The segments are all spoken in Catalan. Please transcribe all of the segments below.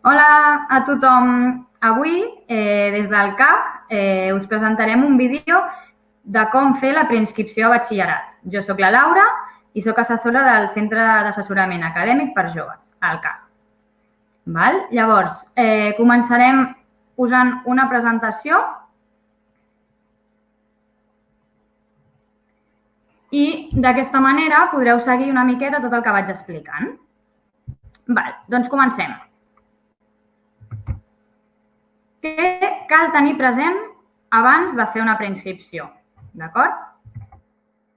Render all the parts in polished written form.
Hola a tothom. Avui, des del CAC, us presentarem un vídeo de com fer la preinscripció a batxillerat. Jo sóc la Laura i sóc assessora del Centre d'Assessorament Acadèmic per Joves, el CAC. Llavors, començarem usant una presentació i d'aquesta manera podreu seguir una miqueta tot el que vaig explicant. Doncs comencem. Què cal tenir present abans de fer una preinscripció? D'acord?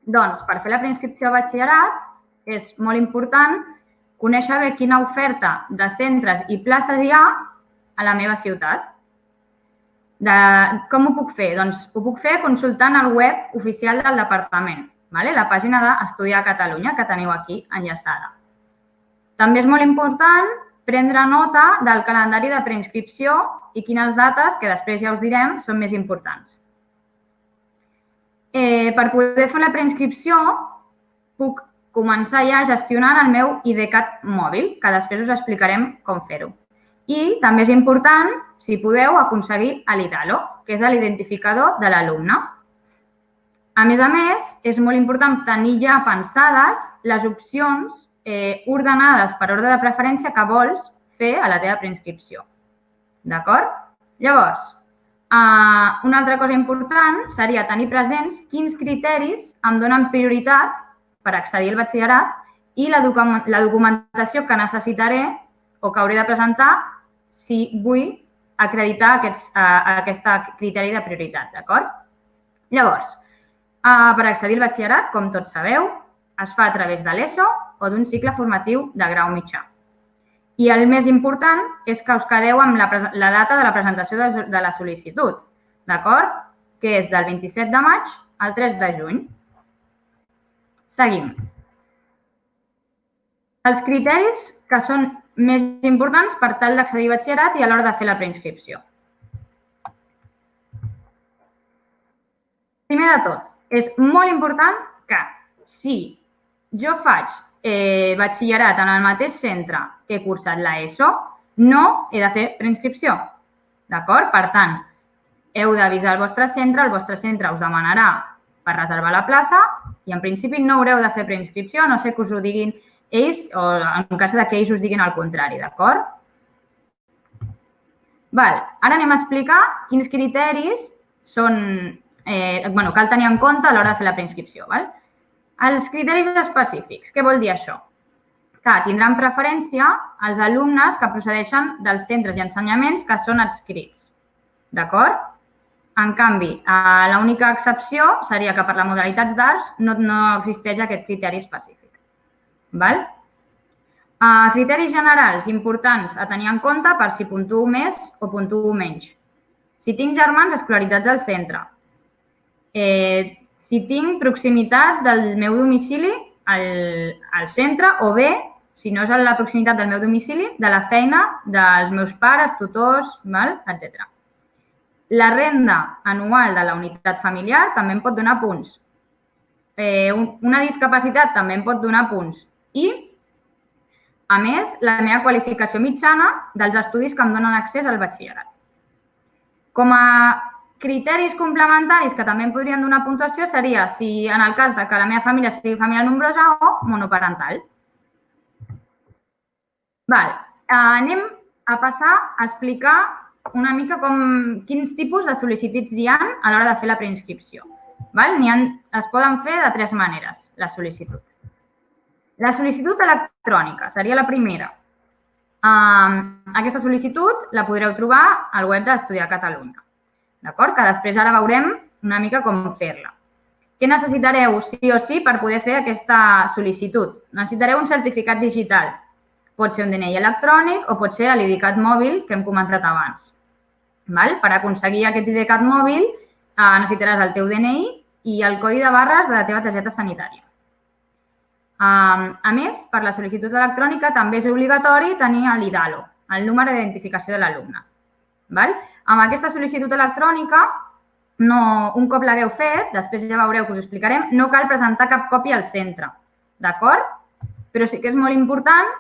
Doncs, per fer la preinscripció a batxillerat és molt important conèixer bé quina oferta de centres i places hi ha a la meva ciutat. Com ho puc fer? Doncs ho puc fer consultant el web oficial del departament, la pàgina d'Estudiar a Catalunya, que teniu aquí enllaçada. També és molt important prendre nota del calendari de preinscripció i quines dates, que després ja us direm, són més importants. Per poder fer la preinscripció, puc començar ja gestionant el meu IDCAT mòbil, que després us explicarem com fer-ho. I també és important, si podeu, aconseguir l'IDALO, que és l'identificador de l'alumne. A més, és molt important tenir ja pensades les opcions ordenades per ordre de preferència que vols fer a la teva preinscripció. D'acord? Llavors, una altra cosa important seria tenir presents quins criteris em donen prioritat per accedir al batxillerat i la documentació que necessitaré o que hauré de presentar si vull acreditar aquest criteri de prioritat. D'acord? Llavors, per accedir al batxillerat, com tots sabeu, es fa a través de l'ESO o d'un cicle formatiu de grau mitjà. I el més important és que us quedeu amb la data de la presentació de la sol·licitud, d'acord? Que és del 27 de maig al 3 de juny. Seguim. Els criteris que són més importants per tal d'accedir al batxillerat i a l'hora de fer la preinscripció. Primer de tot, és molt important que si jo faig batxillerat en el mateix centre que he cursat l'ESO, no he de fer preinscripció. D'acord? Per tant, heu d'avisar el vostre centre us demanarà per reservar la plaça i en principi no haureu de fer preinscripció, a no ser que us ho diguin ells o en cas que ells us diguin el contrari, d'acord? Ara anem a explicar quins criteris cal tenir en compte a l'hora de fer la preinscripció. Els criteris específics, què vol dir això? Que tindran preferència els alumnes que procedeixen dels centres i ensenyaments que són adscrits. D'acord? En canvi, l'única excepció seria que per les modalitats d'arts no existeix aquest criteri específic. Criteris generals importants a tenir en compte per si puntuo més o puntuo menys. Si tinc germans escolaritzats al centre, si tinc proximitat del meu domicili al centre o bé, si no és a la proximitat del meu domicili, de la feina dels meus pares, tutors, etc. La renda anual de la unitat familiar també em pot donar punts. Una discapacitat també em pot donar punts. I, a més, la meva qualificació mitjana dels estudis que em donen accés al batxillerat. Com a criteris complementaris que també em podrien donar puntuació seria si en el cas que la meva família sigui família nombrosa o monoparental. Anem a passar a explicar una mica quins tipus de sol·licituds hi ha a l'hora de fer la preinscripció. Es poden fer de tres maneres, la sol·licitud. La sol·licitud electrònica seria la primera. Aquesta sol·licitud la podreu trobar al web d'Estudiar a Catalunya. D'acord? Que després ara veurem una mica com fer-la. Què necessitareu sí o sí per poder fer aquesta sol·licitud? Necessitareu un certificat digital. Pot ser un DNI electrònic o pot ser l'IDCAT mòbil que hem comentat abans. Per aconseguir aquest IDCAT mòbil necessitaràs el teu DNI i el codi de barres de la teva targeta sanitària. A més, per la sol·licitud electrònica també és obligatori tenir l'IDALO, el número d'identificació de l'alumne. Amb aquesta sol·licitud electrònica, un cop l'hagueu fet, després ja veureu que us ho explicarem, no cal presentar cap còpia al centre, d'acord? Però sí que és molt important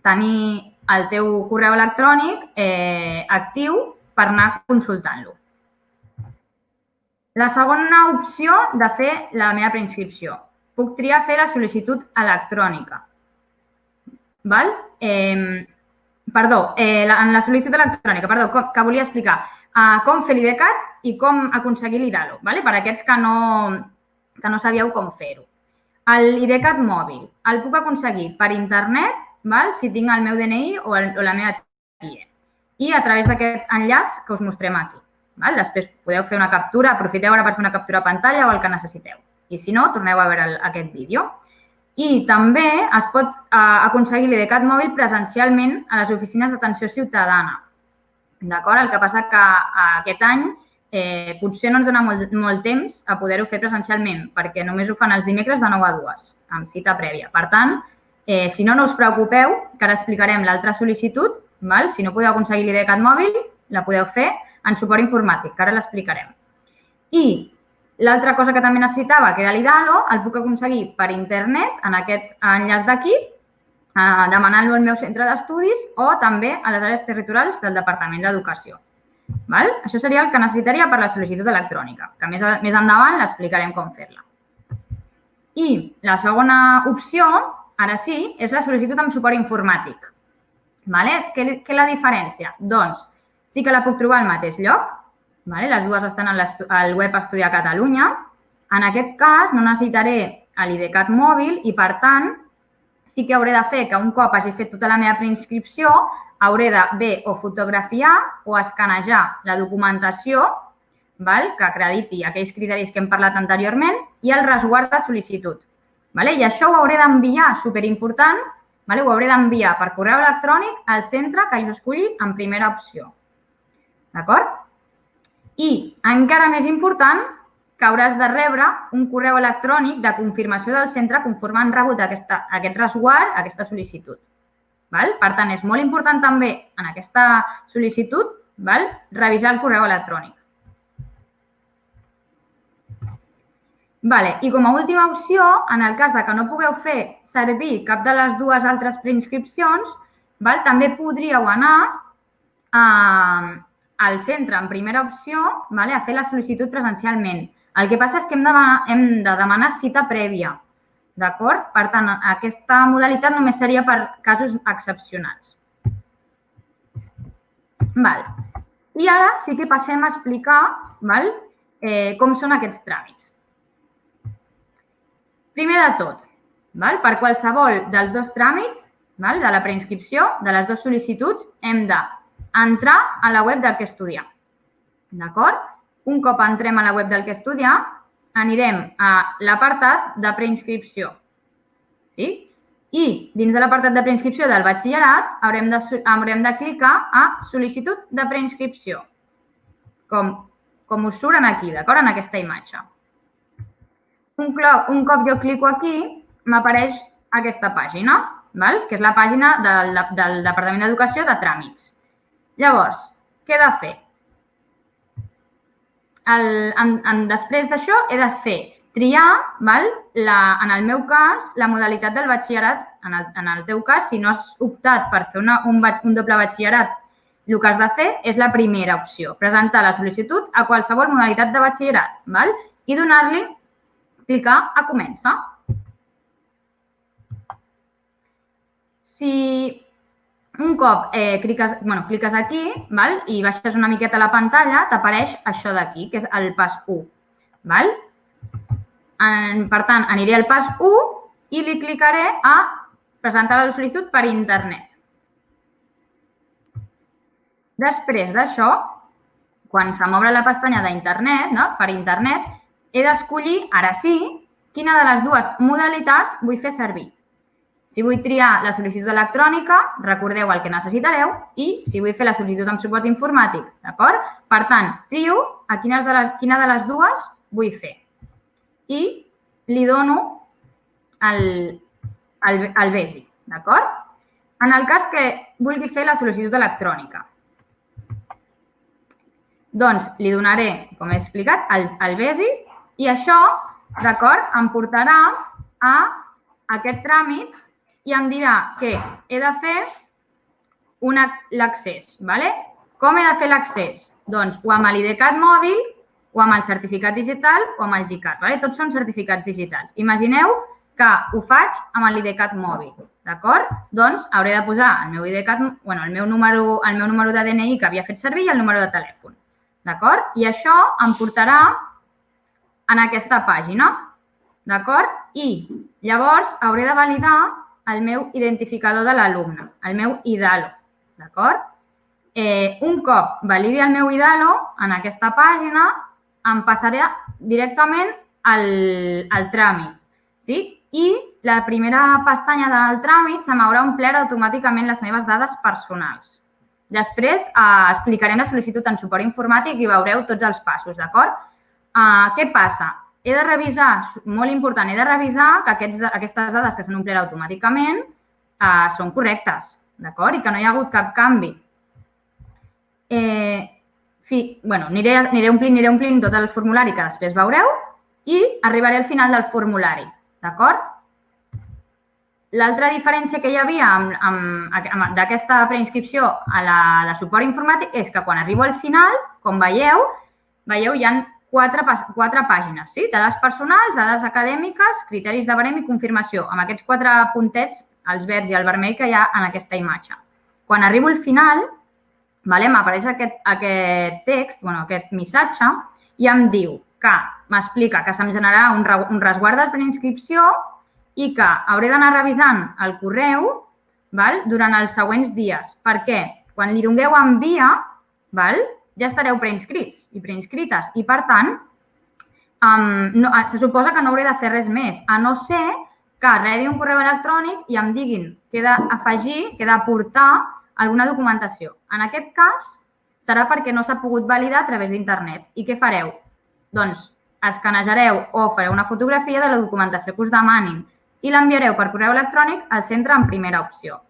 tenir el teu correu electrònic actiu per anar consultant-lo. La segona opció de fer la meva preinscripció. Puc triar fer la sol·licitud electrònica. En la sol·licitud electrònica, que volia explicar com fer l'IDCAT i com aconseguir l'IDALO, per aquests que no sabíeu com fer-ho. L'IDCAT mòbil el puc aconseguir per internet, si tinc el meu DNI o la meva TIE, i a través d'aquest enllaç que us mostrem aquí. Després podeu fer una captura, aprofiteu ara per fer una captura de pantalla o el que necessiteu. I si no, torneu a veure aquest vídeo. I també es pot aconseguir l'IDCAT mòbil presencialment a les oficines d'atenció ciutadana. D'acord? El que passa que aquest any potser no ens dona molt temps a poder-ho fer presencialment, perquè només ho fan els dimecres de 9 a 2, amb cita prèvia. Per tant, si no, no us preocupeu, que ara explicarem l'altra sol·licitud. Si no podeu aconseguir l'IDCAT mòbil, la podeu fer en suport informàtic, que ara l'explicarem. I l'altra cosa que també necessitava, que era l'IDALO, el puc aconseguir per internet, en aquest enllaç d'aquí, demanant-lo al meu centre d'estudis o també a les àrees territorials del Departament d'Educació. Això seria el que necessitaria per la sol·licitud electrònica, que més endavant l'explicarem com fer-la. I la segona opció, ara sí, és la sol·licitud amb suport informàtic. Què la diferència? Doncs sí que la puc trobar al mateix lloc. Les dues estan al web Estudiar Catalunya. En aquest cas no necessitaré l'IDCAT mòbil i, per tant, sí que hauré de fer que un cop hagi fet tota la meva preinscripció, hauré de bé o fotografiar o escanejar la documentació que acrediti aquells criteris que hem parlat anteriorment i el resguard de sol·licitud. I això ho hauré d'enviar, superimportant, ho hauré d'enviar per correu electrònic al centre que jo escolli en primera opció. D'acord? I, encara més important, que hauràs de rebre un correu electrònic de confirmació del centre conforme han rebut aquest resguard, aquesta sol·licitud. Per tant, és molt important també en aquesta sol·licitud revisar el correu electrònic. I com a última opció, en el cas que no pugueu fer servir cap de les dues altres preinscripcions, també podríeu anar al centre en primera opció a fer la sol·licitud presencialment. El que passa és que hem de demanar cita prèvia. D'acord? Per tant, aquesta modalitat només seria per casos excepcionals. I ara sí que passem a explicar com són aquests tràmits. Primer de tot, per qualsevol dels dos tràmits, de la preinscripció, de les dues sol·licituds, hem d'entrar a la web del que estudiar. D'acord? Un cop entrem a la web del que estudiar, anirem a l'apartat de preinscripció. I dins de l'apartat de preinscripció del batxillerat haurem de clicar a sol·licitud de preinscripció, com us surt aquí, d'acord? En aquesta imatge. Un cop jo clico aquí, m'apareix aquesta pàgina, que és la pàgina del Departament d'Educació de tràmits. Llavors, què he de fer? Després d'això, he de triar, en el meu cas, la modalitat del batxillerat. En el teu cas, si no has optat per fer un doble batxillerat, el que has de fer és la primera opció, presentar la sol·licitud a qualsevol modalitat de batxillerat i donar-li clicar a començar. Si un cop cliques aquí i baixes una miqueta la pantalla, t'apareix això d'aquí, que és el pas 1. Per tant, aniré al pas 1 i li clicaré a presentar la sol·licitud per internet. Després d'això, quan se m'obre la pestanya d'internet, per internet, he d'escollir, ara sí, quina de les dues modalitats vull fer servir. Si vull triar la sol·licitud electrònica, recordeu el que necessitareu, i si vull fer la sol·licitud amb suport informàtic, d'acord? Per tant, trio a quina de les dues vull fer. I li dono el basic, d'acord? En el cas que vulgui fer la sol·licitud electrònica, doncs li donaré, com he explicat, el basic i això, d'acord, em portarà a aquest tràmit i em dirà que he de fer l'accés. Com he de fer l'accés? Doncs o amb l'IDCAT mòbil, o amb el certificat digital, o amb el GCAT. Tots són certificats digitals. Imagineu que ho faig amb l'IDCAT mòbil. D'acord? Doncs hauré de posar el meu IDCAT, el meu número de DNI que havia fet servir i el número de telèfon. D'acord? I això em portarà en aquesta pàgina. D'acord? I llavors hauré de validar el meu identificador de l'alumne, el meu IDALO. D'acord? Un cop validi el meu IDALO, en aquesta pàgina em passaré directament al tràmit. I la primera pestanya del tràmit se m'haurà omplert automàticament les meves dades personals. Després explicarem la sol·licitud en suport informàtic i veureu tots els passos, d'acord? Què passa? He de revisar, molt important, he de revisar que aquestes dades que s'han omplert automàticament són correctes, d'acord? I que no hi ha hagut cap canvi. Aniré omplint tot el formulari que després veureu i arribaré al final del formulari, d'acord? L'altra diferència que hi havia d'aquesta preinscripció a la de suport informàtic és que quan arribo al final, com veieu, hi ha quatre pàgines, dades personals, dades acadèmiques, criteris de barem i confirmació, amb aquests 4 puntets, els verds i el vermell que hi ha en aquesta imatge. Quan arribo al final, m'apareix aquest text, aquest missatge, i em diu que m'explica que se'm generarà un resguard de preinscripció i que hauré d'anar revisant el correu durant els següents dies, perquè quan li dongueu a enviar, ja estareu preinscrits i preinscrites i, per tant, se suposa que no hauré de fer res més, a no ser que rebi un correu electrònic i em diguin que he d'afegir, que he d'aportar alguna documentació. En aquest cas, serà perquè no s'ha pogut validar a través d'internet. I què fareu? Doncs escanejareu o fareu una fotografia de la documentació que us demanin i l'enviareu per correu electrònic al centre en primera opció.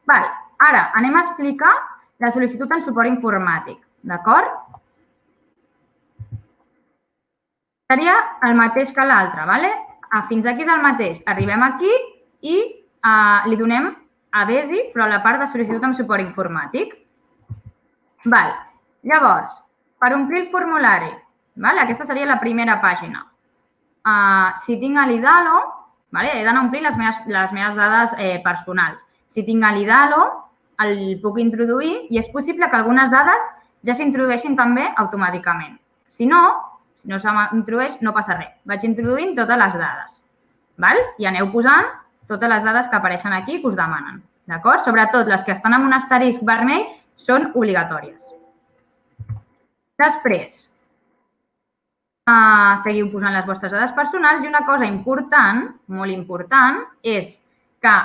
Ara anem a explicar la sol·licitud en suport informàtic, d'acord? Seria el mateix que l'altre, fins aquí és el mateix. Arribem aquí i li donem a BESI, però a la part de sol·licitud en suport informàtic. Llavors, per omplir el formulari, aquesta seria la primera pàgina. Si tinc l'IDALO, he d'anar omplint les meves dades personals. Si tinc l'IDALO, el puc introduir i és possible que algunes dades ja s'introdueixin també automàticament. Si no s'introdueix, no passa res. Vaig introduint totes les dades. I aneu posant totes les dades que apareixen aquí que us demanen. D'acord? Sobretot les que estan amb un asterisc vermell són obligatòries. Després, seguiu posant les vostres dades personals i una cosa important, molt important, és que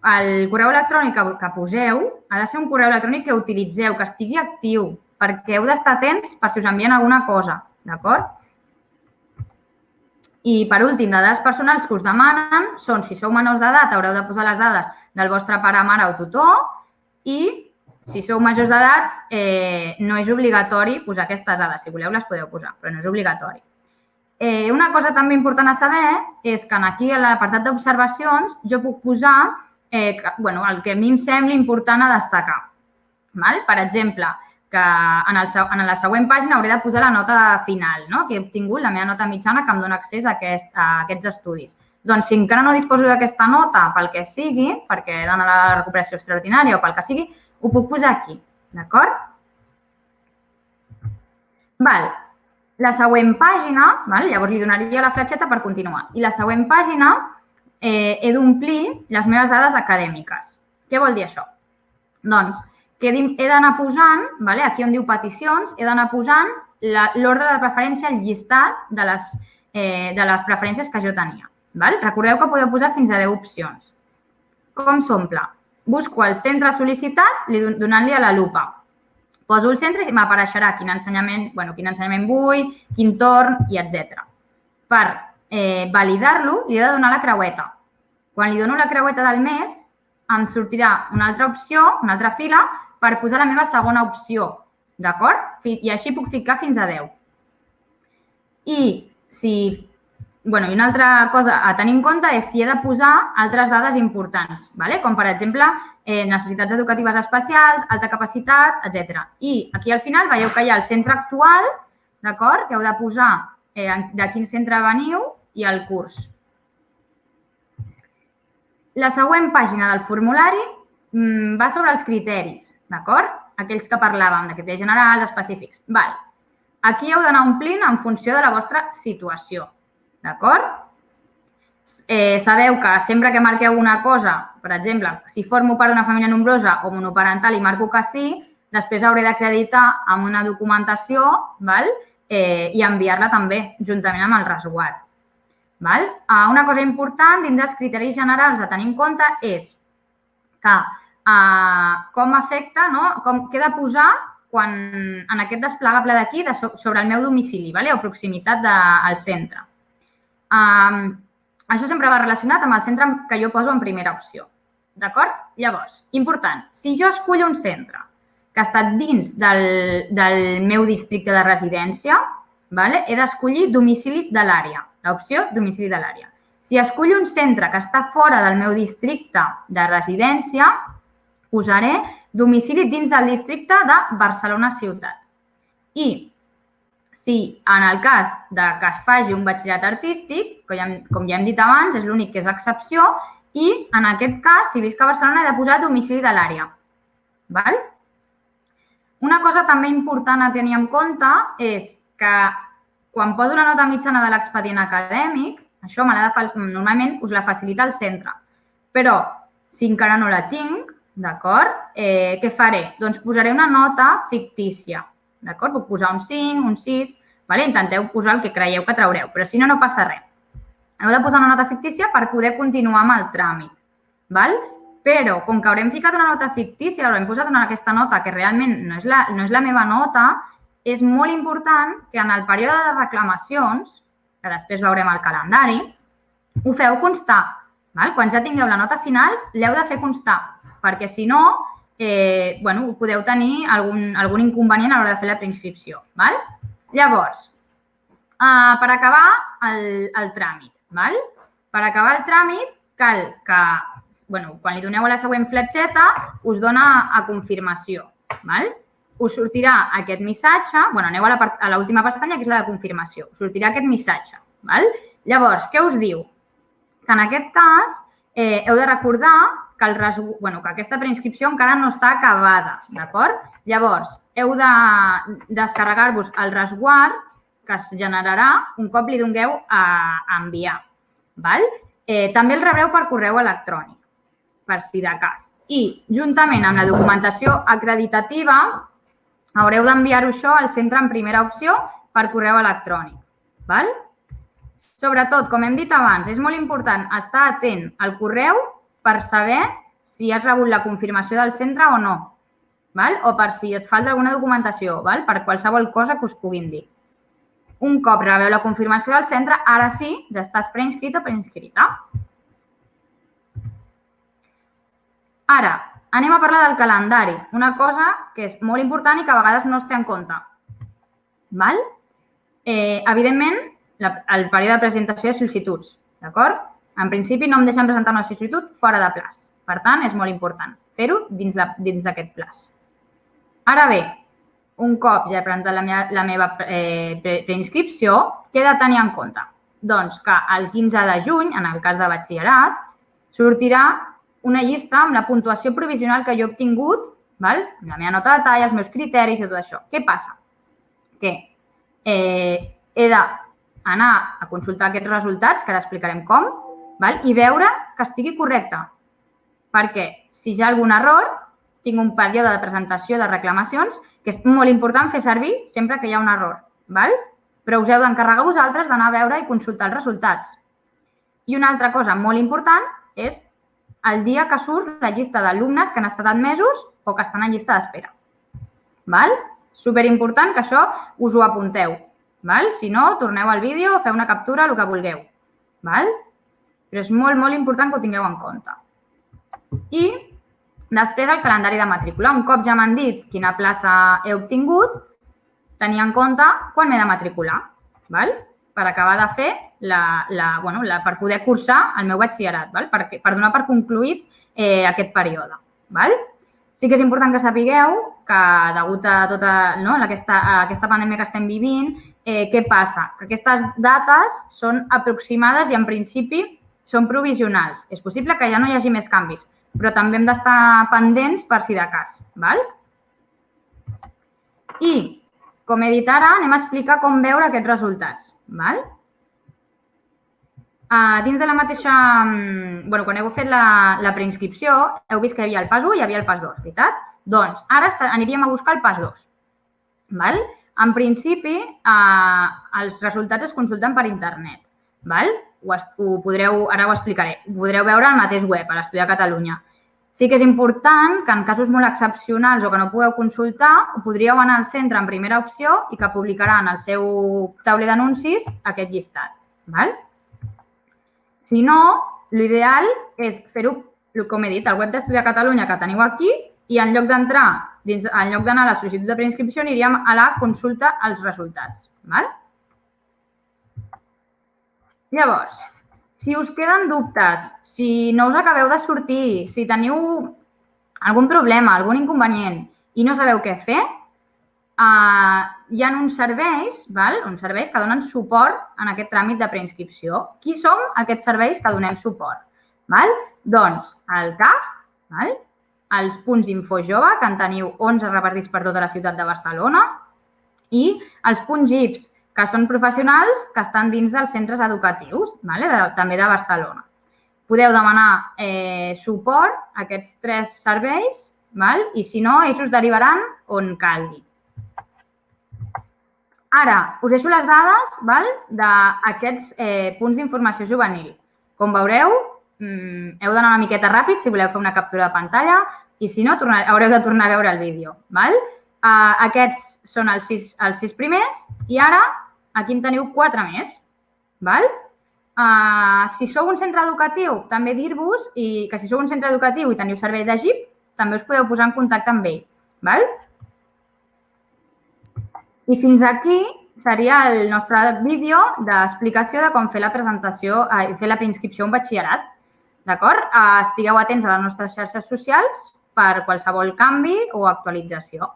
el correu electrònic que poseu ha de ser un correu electrònic que utilitzeu, que estigui actiu, perquè heu d'estar atents per si us envien alguna cosa, d'acord? I, per últim, de dades personals que us demanen són, si sou menors d'edat, haureu de posar les dades del vostre pare, mare o tutor i, si sou majors d'edat, no és obligatori posar aquestes dades. Si voleu, les podeu posar, però no és obligatori. Una cosa també important a saber és que aquí, a l'apartat d'observacions, jo puc posar el que a mi em sembli important a destacar. Per exemple, que en la següent pàgina hauré de posar la nota final, que he obtingut, la meva nota mitjana que em dona accés a aquests estudis. Doncs si encara no disposo d'aquesta nota pel que sigui, perquè he d'anar a la recuperació extraordinària o pel que sigui, ho puc posar aquí, d'acord? La següent pàgina, llavors li donaria la fletxeta per continuar. I la següent pàgina he d'omplir les meves dades acadèmiques. Què vol dir això? Doncs que he d'anar posant, aquí on diu peticions, he d'anar posant l'ordre de preferència, el llistat de les preferències que jo tenia. Recordeu que podeu posar fins a 10 opcions. Com s'omple? Busco el centre sol·licitat donant-li a la lupa. Poso el centre i m'apareixerà quin ensenyament vull, quin torn i etc. Per validar-lo, li he de donar la creueta. Quan li dono la creueta del mes, em sortirà una altra opció, una altra fila, per posar la meva segona opció. D'acord? I així puc ficar fins a 10. I si bueno, i una altra cosa a tenir en compte és si he de posar altres dades importants, com per exemple necessitats educatives especials, alta capacitat, etc. I aquí al final veieu que hi ha el centre actual, d'acord? Que heu de posar de quin centre veniu i el curs. La següent pàgina del formulari va sobre els criteris, d'acord? Aquells que parlàvem, de criteris generals, específics. Aquí heu d'anar omplint en funció de la vostra situació, d'acord? Sabeu que sempre que marqueu una cosa, per exemple, si formo part d'una família nombrosa o monoparental i marco que sí, després hauré d'acreditar amb una documentació i enviar-la també, juntament amb el resguard. Una cosa important dins dels criteris generals a tenir en compte és que com afecta, què he de posar en aquest desplegable d'aquí sobre el meu domicili o proximitat al centre. Això sempre va relacionat amb el centre que jo poso en primera opció. D'acord? Llavors, important, si jo escullo un centre que està dins del meu districte de residència, he d'escollir domicili de l'àrea, l'opció domicili de l'àrea. Si escullo un centre que està fora del meu districte de residència, posaré domicili dins del districte de Barcelona ciutat. I si en el cas que es faci un batxillerat artístic, com ja hem dit abans, és l'únic que és excepció, i en aquest cas, si visc a Barcelona, he de posar domicili de l'àrea. Una cosa també important a tenir en compte és que quan poso la nota mitjana de l'expedient acadèmic, això normalment us la facilita el centre. Però si encara no la tinc, d'acord, què faré? Doncs posaré una nota fictícia. D'acord? Puc posar un 5, un 6, intenteu posar el que creieu que traureu, però si no, no passa res. Heu de posar una nota fictícia per poder continuar amb el tràmit. Però, com que haurem ficat una nota fictícia, haurem posat aquesta nota que realment no és la meva nota, és molt important que en el període de reclamacions, que després veurem al calendari, ho feu constar. Quan ja tingueu la nota final, l'heu de fer constar, perquè si no, podeu tenir algun inconvenient a l'hora de fer la preinscripció. Llavors, per acabar el tràmit. Per acabar el tràmit, cal que, quan li doneu a la següent fletxeta, us dona a confirmació. Us sortirà aquest missatge, aneu a l'última pestanya, que és la de confirmació. Us sortirà aquest missatge. Llavors, què us diu? Que en aquest cas heu de recordar que aquesta preinscripció encara no està acabada, d'acord? Llavors, heu de descarregar-vos el resguard que es generarà un cop li dongueu a enviar. També el rebreu per correu electrònic, per si de cas. I, juntament amb la documentació acreditativa, haureu d'enviar-ho això al centre en primera opció per correu electrònic. Sobretot, com hem dit abans, és molt important estar atent al correu per saber si has rebut la confirmació del centre o no, o per si et falta alguna documentació, per qualsevol cosa que us puguin dir. Un cop rebeu la confirmació del centre, ara sí, ja estàs preinscrit o preinscrita. Ara, anem a parlar del calendari, una cosa que és molt important i que a vegades no es té en compte. Evidentment, el període de presentació de sol·licituds, d'acord? En principi, no em deixen presentar una sol·licitud fora de plaç. Per tant, és molt important fer-ho dins d'aquest plaç. Ara bé, un cop ja he presentat la meva preinscripció, què he de tenir en compte? Doncs que el 15 de juny, en el cas de batxillerat, sortirà una llista amb la puntuació provisional que jo he obtingut, amb la meva nota de tall, els meus criteris i tot això. Què passa? Que he d'anar a consultar aquests resultats, que ara explicarem com, i veure que estigui correcte. Perquè si hi ha algun error, tinc un període de presentació de reclamacions que és molt important fer servir sempre que hi ha un error. Però us heu d'encarregar vosaltres d'anar a veure i consultar els resultats. I una altra cosa molt important és el dia que surt la llista d'alumnes que han estat admesos o que estan en llista d'espera. Superimportant que això us ho apunteu. Si no, torneu al vídeo, feu una captura, el que vulgueu. Però és molt, molt important que ho tingueu en compte. I després el calendari de matrícula. Un cop ja m'han dit quina plaça he obtingut, tenir en compte quan m'he de matricular. per acabar de fer per poder cursar el meu batxillerat, per donar per concluït aquest període. Sí que és important que sapigueu que, degut a tota aquesta pandèmia que estem vivint, què passa? Que aquestes dates són aproximades i, en principi, són provisionals. És possible que ja no hi hagi més canvis, però també hem d'estar pendents per si de cas. I, com he dit ara, anem a explicar com veure aquests resultats. Dins de la mateixa... quan heu fet la preinscripció, heu vist que hi havia el pas 1 i hi havia el pas 2, veritat? Doncs ara aniríem a buscar el pas 2. En principi, els resultats es consulten per internet. Ara ho explicaré. Ho podreu veure al mateix web, a l'Estudiar Catalunya. Sí que és important que en casos molt excepcionals o que no pugueu consultar, ho podríeu anar al centre en primera opció i que publicaran al seu tauler d'anuncis aquest llistat. Si no, l'ideal és fer-ho, com he dit, al web d'Estudiar Catalunya que teniu aquí i en lloc d'anar a la sol·licitud de preinscripció aniríem a la consulta als resultats. Llavors, si us queden dubtes, si no us acabeu de sortir, si teniu algun problema, algun inconvenient i no sabeu què fer, hi ha uns serveis que donen suport en aquest tràmit de preinscripció. Qui som aquests serveis que donem suport? Doncs el CAF, els punts Infojove, que en teniu 11 repartits per tota la ciutat de Barcelona, i els punts GIPS, que són professionals que estan dins dels centres educatius, també de Barcelona. Podeu demanar suport a aquests 3 serveis i, si no, ells us derivaran on calgui. Ara, us deixo les dades d'aquests punts d'informació juvenil. Com veureu, heu d'anar una miqueta ràpid si voleu fer una captura de pantalla i, si no, haureu de tornar a veure el vídeo. Aquests són els 6 primers i ara aquí en teniu 4 més. Si sou un centre educatiu, també dir-vos que si sou un centre educatiu i teniu servei de GIP, també us podeu posar en contacte amb ell. I fins aquí seria el nostre vídeo d'explicació de com fer la preinscripció a un batxillerat. Estigueu atents a les nostres xarxes socials per qualsevol canvi o actualització.